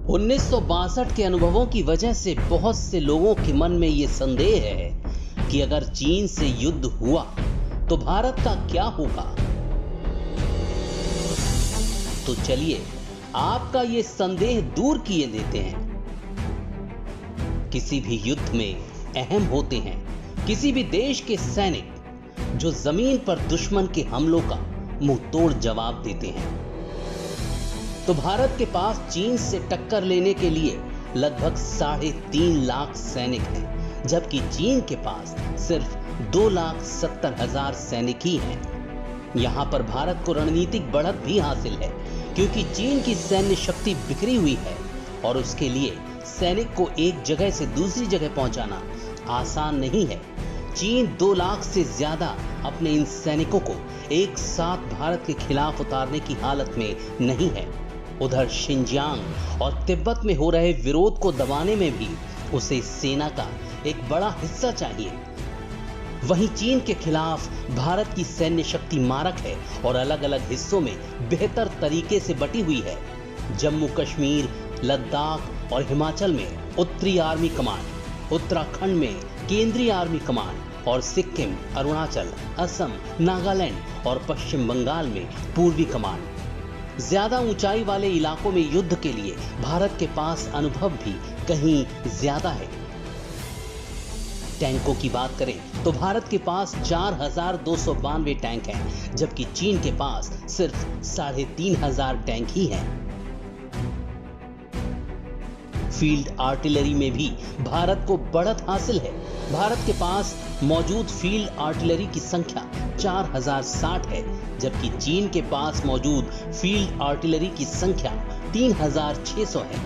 1962 के अनुभवों की वजह से बहुत से लोगों के मन में ये संदेह है कि अगर चीन से युद्ध हुआ तो भारत का क्या होगा। तो चलिए आपका ये संदेह दूर किए देते हैं। किसी भी युद्ध में अहम होते हैं किसी भी देश के सैनिक जो जमीन पर दुश्मन के हमलों का मुंह तोड़ जवाब देते हैं। तो भारत के पास चीन से टक्कर लेने के लिए लगभग 3.5 लाख सैनिक हैं, जबकि चीन के पास सिर्फ 2,70,000 सैनिक ही हैं। यहां पर भारत को रणनीतिक बढ़त भी हासिल है, क्योंकि चीन की सैन्य शक्ति बिखरी हुई है और उसके लिए सैनिक को एक जगह से दूसरी जगह पहुंचाना आसान नहीं है। चीन 2 लाख से ज्यादा अपने इन सैनिकों को एक साथ भारत के खिलाफ उतारने की हालत में नहीं है। उधर शिनजियांग और तिब्बत में हो रहे विरोध को दबाने में भी उसे सेना का एक बड़ा हिस्सा चाहिए। वहीं चीन के खिलाफ भारत की सैन्य शक्ति मारक है और अलग अलग हिस्सों में बेहतर तरीके से बटी हुई है। जम्मू कश्मीर, लद्दाख और हिमाचल में उत्तरी आर्मी कमांड, उत्तराखंड में केंद्रीय आर्मी कमांड और सिक्किम, अरुणाचल, असम, नागालैंड और पश्चिम बंगाल में पूर्वी कमांड। ज्यादा ऊंचाई वाले इलाकों में युद्ध के लिए भारत के पास अनुभव भी कहीं ज्यादा है। टैंकों की बात करें तो भारत के पास 4,292 टैंक हैं, जबकि चीन के पास सिर्फ 3,500 टैंक ही हैं। फील्ड आर्टिलरी में भी भारत को बढ़त हासिल है। भारत के पास मौजूद फील्ड आर्टिलरी की संख्या 4,060 है, जबकि चीन के पास मौजूद फील्ड आर्टिलरी की संख्या 3,600 है।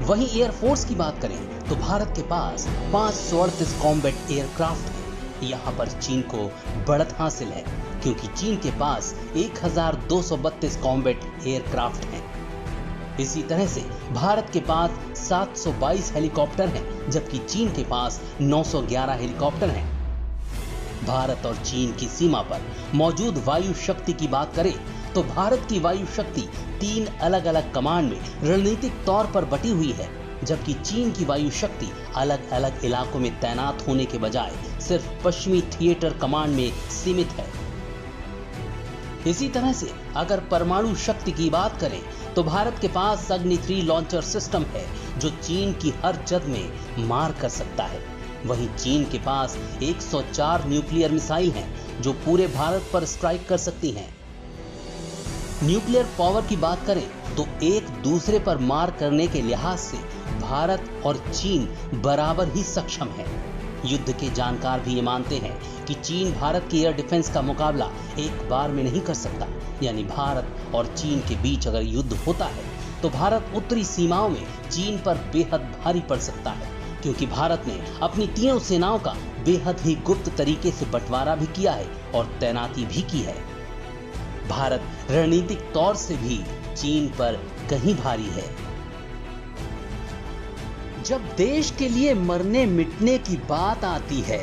वहीं एयरफोर्स की बात करें तो भारत के पास 538 कॉम्बैट एयरक्राफ्ट है। यहां पर चीन को बढ़त हासिल है, क्योंकि चीन के पास 1,232 कॉम्बैट एयरक्राफ्ट हैं। इसी तरह से भारत के पास 722 हेलीकॉप्टर हैं, जबकि चीन के पास 911 हेलीकॉप्टर हैं। भारत और चीन की सीमा पर मौजूद वायु शक्ति की बात करें तो भारत की वायु शक्ति 3 अलग अलग कमांड में रणनीतिक तौर पर बटी हुई है, जबकि चीन की वायु शक्ति अलग अलग इलाकों में तैनात होने के बजाय सिर्फ पश्चिमी थिएटर कमांड में सीमित है। इसी तरह से अगर परमाणु शक्ति की बात करें तो भारत के पास अग्नि 3 लॉन्चर सिस्टम है, जो चीन की हर जद में मार कर सकता है। वहीं चीन के पास 104 न्यूक्लियर मिसाइल हैं, जो पूरे भारत पर स्ट्राइक कर सकती हैं। न्यूक्लियर पावर की बात करें तो एक दूसरे पर मार करने के लिहाज से भारत और चीन बराबर ही सक्षम है। युद्ध के जानकार भी ये मानते हैं कि चीन भारत की एयर डिफेंस का मुकाबला एक बार में नहीं कर सकता। यानी भारत और चीन के बीच अगर युद्ध होता है तो भारत उत्तरी सीमाओं में चीन पर बेहद भारी पड़ सकता है, क्योंकि भारत ने अपनी तीनों सेनाओं का बेहद ही गुप्त तरीके से बंटवारा भी किया है और तैनाती भी की है। भारत रणनीतिक तौर से भी चीन पर कहीं भारी है। जब देश के लिए मरने मिटने की बात आती है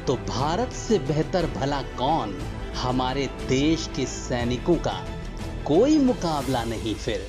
तो भारत से बेहतर भला कौन। हमारे देश के सैनिकों का कोई मुकाबला नहीं फिर।